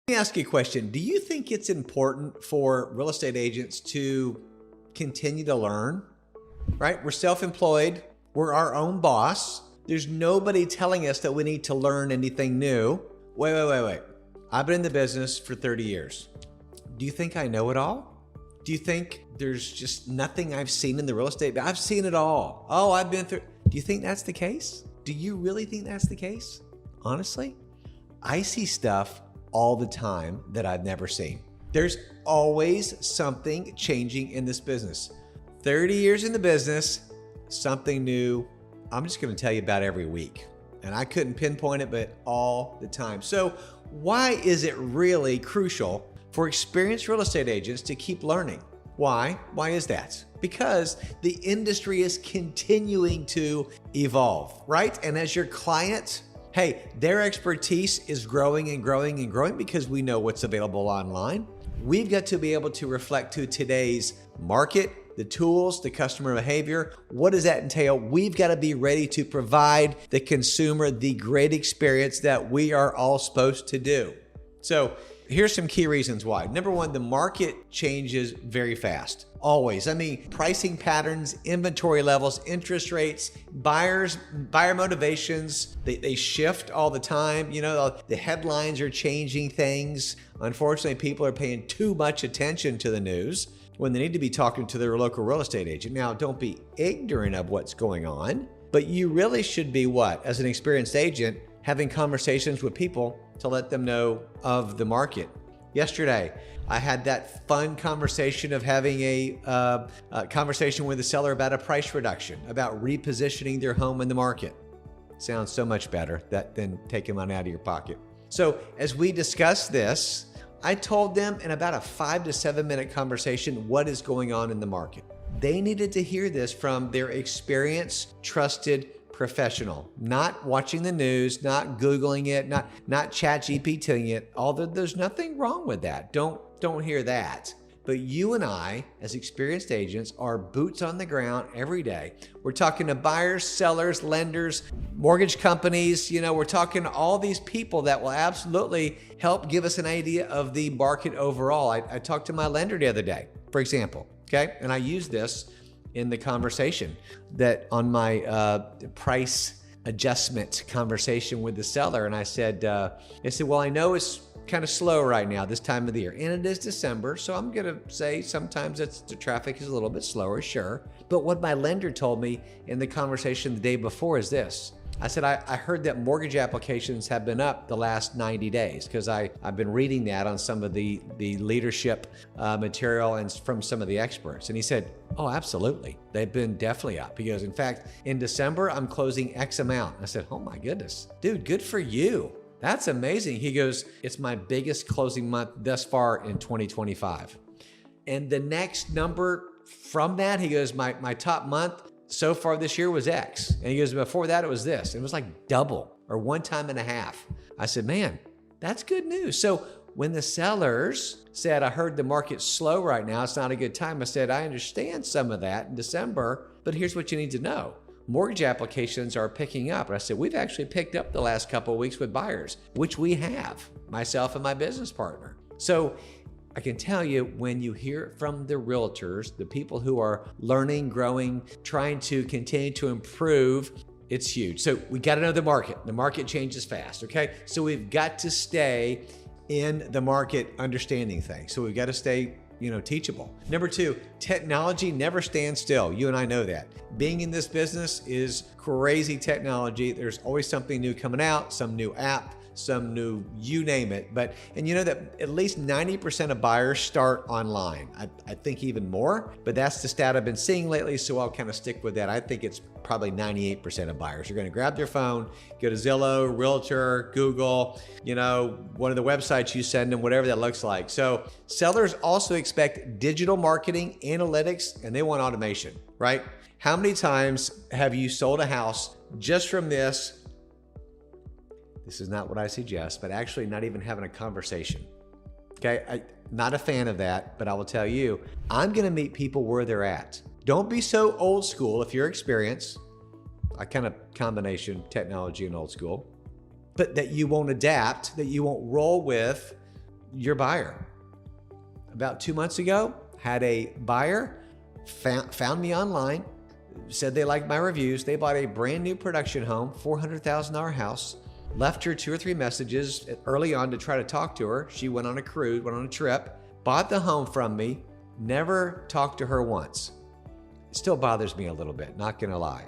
Let me ask you a question. Do you think it's important for real estate agents to continue to learn, right? We're self-employed. We're our own boss. There's nobody telling us that we need to learn anything new. Wait. I've been in the business for 30 years. Do you think I know it all? Do you think there's just nothing I've seen in the real estate? I've seen it all. Oh, I've been through. Do you think that's the case? Do you really think that's the case? Honestly, I see stuff all the time that I've never seen. There's always something changing in this business. 30 years in the business, something new. I'm just going to tell you about every week. And I couldn't pinpoint it, but all the time. So why is it really crucial for experienced real estate agents to keep learning? Why? Why is that? Because the industry is continuing to evolve, right? And as your client, hey, their expertise is growing and growing and growing because we know what's available online. We've got to be able to reflect to today's market, the tools, the customer behavior. What does that entail? We've got to be ready to provide the consumer the great experience that we are all supposed to do. So here's some key reasons why. Number one, the market changes very fast. Always. I mean, pricing patterns, inventory levels, interest rates, buyer motivations, they shift all the time. You know, the headlines are changing things. Unfortunately, people are paying too much attention to the news when they need to be talking to their local real estate agent. Now, don't be ignorant of what's going on, but you really should be what? As an experienced agent, having conversations with people to let them know of the market. Yesterday, I had that fun conversation of having a conversation with the seller about a price reduction, about repositioning their home in the market. Sounds so much better than taking money out of your pocket. So as we discussed this, I told them in about a 5 to 7 minute conversation what is going on in the market. They needed to hear this from their experienced, trusted professional, not watching the news, not Googling it, not chat GPTing it, although there's nothing wrong with that. Don't hear that. But you and I, as experienced agents, are boots on the ground every day. We're talking to buyers, sellers, lenders, mortgage companies. You know, we're talking to all these people that will absolutely help give us an idea of the market overall. I talked to my lender the other day, for example, okay? And I used this in the conversation that on my price adjustment conversation with the seller. And I said, well, I know it's kind of slow right now this time of the year, and it is December, so I'm gonna say sometimes the traffic is a little bit slower, sure. But what my lender told me in the conversation the day before is this. I said, I heard that mortgage applications have been up the last 90 days because I've been reading that on some of the leadership material and from some of the experts. And he said, oh, absolutely. They've been definitely up. He goes, in fact, in December, I'm closing X amount. I said, oh my goodness, dude, good for you. That's amazing. He goes, it's my biggest closing month thus far in 2025. And the next number from that, he goes, my top month so far this year was X. And he goes, before that, it was this. It was like double or 1.5 times. I said, man, that's good news. So when the sellers said, I heard the market's slow right now, it's not a good time. I said, I understand some of that in December, but here's what you need to know. Mortgage applications are picking up. And I said, we've actually picked up the last couple of weeks with buyers, which we have, myself and my business partner. So I can tell you, when you hear from the realtors, the people who are learning, growing, trying to continue to improve, it's huge. So we got to know the market. The market changes fast, okay? So we've got to stay in the market understanding things. So we've got to stay teachable. Number two, technology never stands still. You and I know that. Being in this business is crazy technology. There's always something new coming out, some new app, some new, you name it. And you know that at least 90% of buyers start online. I think even more, but that's the stat I've been seeing lately, so I'll kind of stick with that. I think it's probably 98% of buyers are going to grab their phone, go to Zillow, Realtor, Google, one of the websites you send them, whatever that looks like. So sellers also expect digital marketing, analytics, and they want automation, right? How many times have you sold a house just from this? This is not what I suggest, but actually not even having a conversation. Okay, I'm not a fan of that, but I will tell you, I'm gonna meet people where they're at. Don't be so old school if you're experienced, a kind of combination technology and old school, but that you won't adapt, that you won't roll with your buyer. About 2 months ago, had a buyer found me online, said they liked my reviews. They bought a brand new production home, $400,000 house, left her 2 or 3 messages early on to try to talk to her. She went on a cruise, went on a trip, bought the home from me, never talked to her once. It still bothers me a little bit, not gonna lie.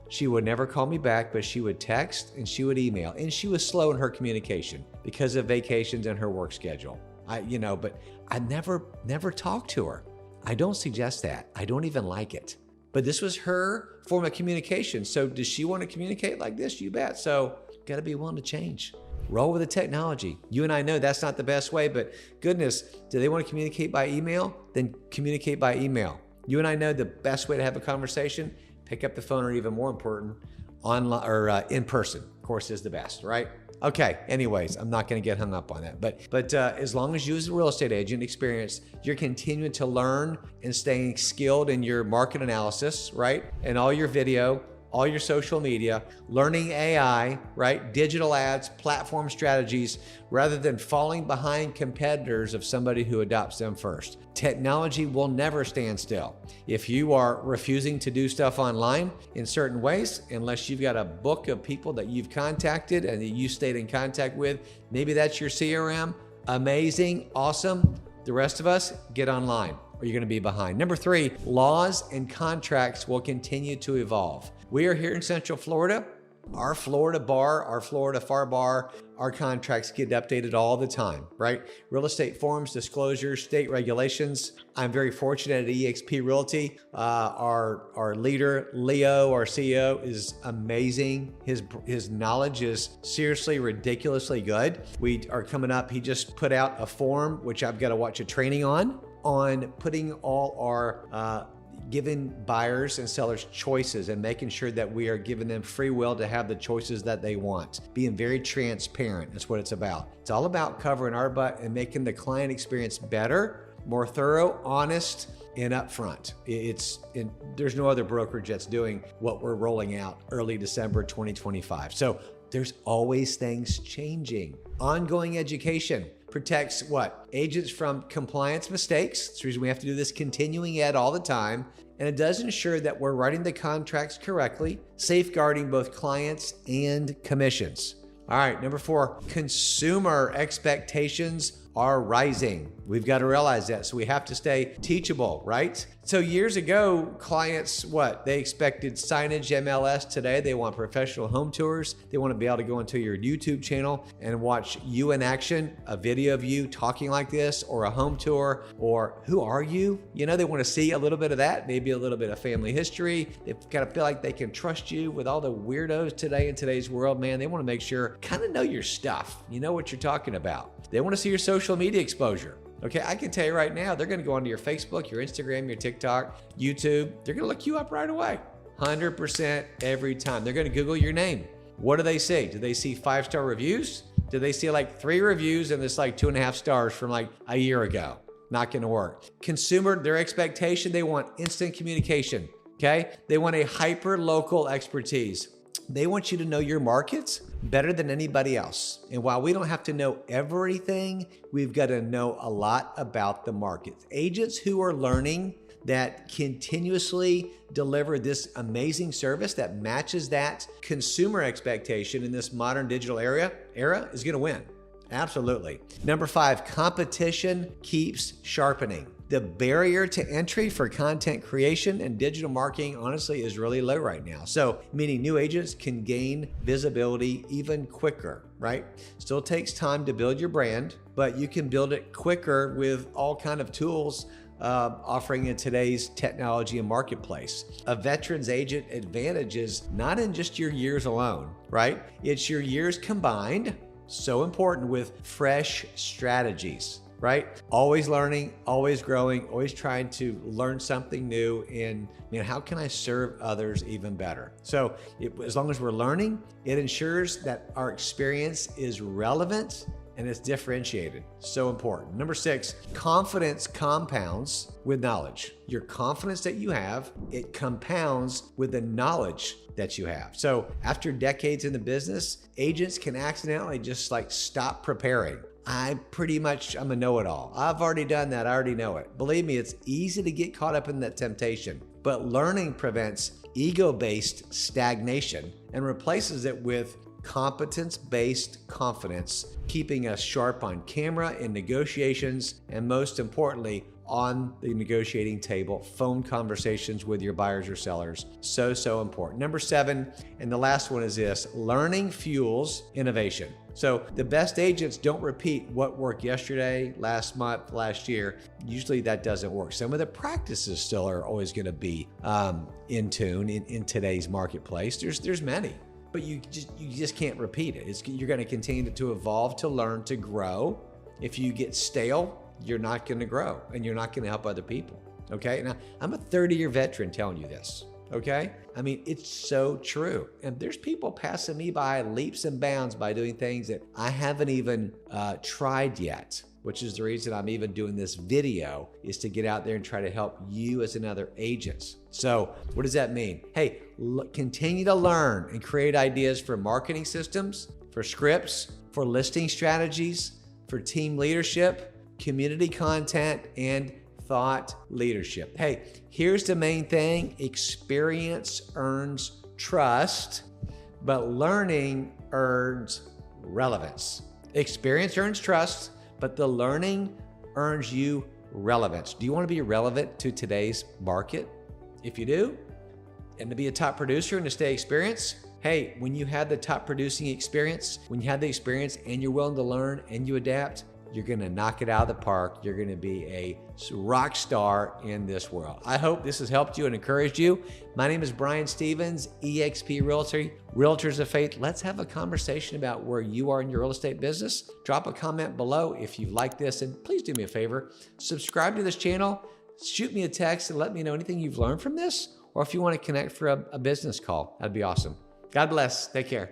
She would never call me back, but she would text and she would email, and she was slow in her communication because of vacations and her work schedule. But I never talked to her. I don't suggest that. I don't even like it. But this was her form of communication. So does she want to communicate like this? You bet. So got to be willing to change. Roll with the technology. You and I know that's not the best way, but goodness, do they want to communicate by email? Then communicate by email. You and I know the best way to have a conversation, pick up the phone, or even more important, online or in person, of course, is the best, right? Okay, anyways, I'm not going to get hung up on that. But as long as you as a real estate agent experience, you're continuing to learn and staying skilled in your market analysis, right? And all your video, all your social media, learning AI, right? Digital ads, platform strategies, rather than falling behind competitors of somebody who adopts them first. Technology will never stand still. If you are refusing to do stuff online in certain ways, unless you've got a book of people that you've contacted and that you stayed in contact with, maybe that's your CRM, amazing, awesome. The rest of us, get online or you're gonna be behind. Number 3, laws and contracts will continue to evolve. We are here in Central Florida. Our Florida bar, our Florida FAR bar, our contracts get updated all the time, right? Real estate forms, disclosures, state regulations. I'm very fortunate at eXp Realty. Our leader, Leo, our CEO, is amazing. His knowledge is seriously ridiculously good. We are coming up, he just put out a form, which I've got to watch a training on putting all our giving buyers and sellers choices and making sure that we are giving them free will to have the choices that they want. Being very transparent, that's what it's about. It's all about covering our butt and making the client experience better, more thorough, honest, and upfront. There's no other brokerage that's doing what we're rolling out early December 2025. So there's always things changing. Ongoing education protects what? Agents from compliance mistakes. That's the reason we have to do this continuing ed all the time. And it does ensure that we're writing the contracts correctly, safeguarding both clients and commissions. All right, number 4, consumer expectations are rising. We've got to realize that. So we have to stay teachable, right? So years ago, clients, they expected signage, MLS. Today, they want professional home tours. They want to be able to go into your YouTube channel and watch you in action, a video of you talking like this, or a home tour, or who are you? They want to see a little bit of that, maybe a little bit of family history. They've got to feel like they can trust you with all the weirdos today in today's world, man. They want to make sure, kind of know your stuff. You know what you're talking about. They want to see your social media exposure. Okay, I can tell you right now, they're going to go onto your Facebook, your Instagram, your TikTok, YouTube. They're going to look you up right away. 100% every time. They're going to Google your name. What do they see? Do they see 5-star reviews? Do they see 3 reviews and it's 2.5 stars from a year ago? Not going to work. Consumer, their expectation, they want instant communication. Okay, they want a hyper local expertise. They want you to know your markets better than anybody else. And while we don't have to know everything, we've got to know a lot about the markets. Agents who are learning that continuously deliver this amazing service that matches that consumer expectation in this modern digital era is going to win. Absolutely. Number 5, competition keeps sharpening. The barrier to entry for content creation and digital marketing, honestly, is really low right now. So, meaning new agents can gain visibility even quicker, right? Still takes time to build your brand, but you can build it quicker with all kind of tools offering in today's technology and marketplace. A veteran's agent advantage is not in just your years alone, right? It's your years combined, so important, with fresh strategies. Right? Always learning, always growing, always trying to learn something new. And how can I serve others even better? So as long as we're learning, it ensures that our experience is relevant and it's differentiated. So important. Number 6, confidence compounds with knowledge. Your confidence that you have, it compounds with the knowledge that you have. So after decades in the business, agents can accidentally just stop preparing. I'm a know-it-all. I've already done that. I already know it. Believe me, it's easy to get caught up in that temptation. But learning prevents ego-based stagnation and replaces it with competence-based confidence, keeping us sharp on camera in negotiations, and most importantly, on the negotiating table, phone conversations with your buyers or sellers. So important. Number 7, and the last one is this: learning fuels innovation. So the best agents don't repeat what worked yesterday, last month, last year. Usually that doesn't work. Some of the practices still are always going to be in tune in today's marketplace. There's many, but you just can't repeat it. You're going to continue to evolve, to learn, to grow. If you get stale, you're not going to grow, and you're not going to help other people. Okay. Now, I'm a 30-year veteran telling you this. Okay. I mean, it's so true. And there's people passing me by leaps and bounds by doing things that I haven't even tried yet, which is the reason I'm even doing this video, is to get out there and try to help you as another agents. So what does that mean? Hey, continue to learn and create ideas for marketing systems, for scripts, for listing strategies, for team leadership, community content, and thought leadership. Hey, here's the main thing: experience earns trust, but learning earns relevance. Experience earns trust, but the learning earns you relevance. Do you want to be relevant to today's market? If you do, and to be a top producer and to stay experienced, hey, when you have the top producing experience, when you have the experience and you're willing to learn and you adapt, you're going to knock it out of the park. You're going to be a rock star in this world. I hope this has helped you and encouraged you. My name is Brian Stevens, eXp Realty, Realtors of Faith. Let's have a conversation about where you are in your real estate business. Drop a comment below if you like this, and please do me a favor. Subscribe to this channel. Shoot me a text and let me know anything you've learned from this, or if you want to connect for a business call. That'd be awesome. God bless. Take care.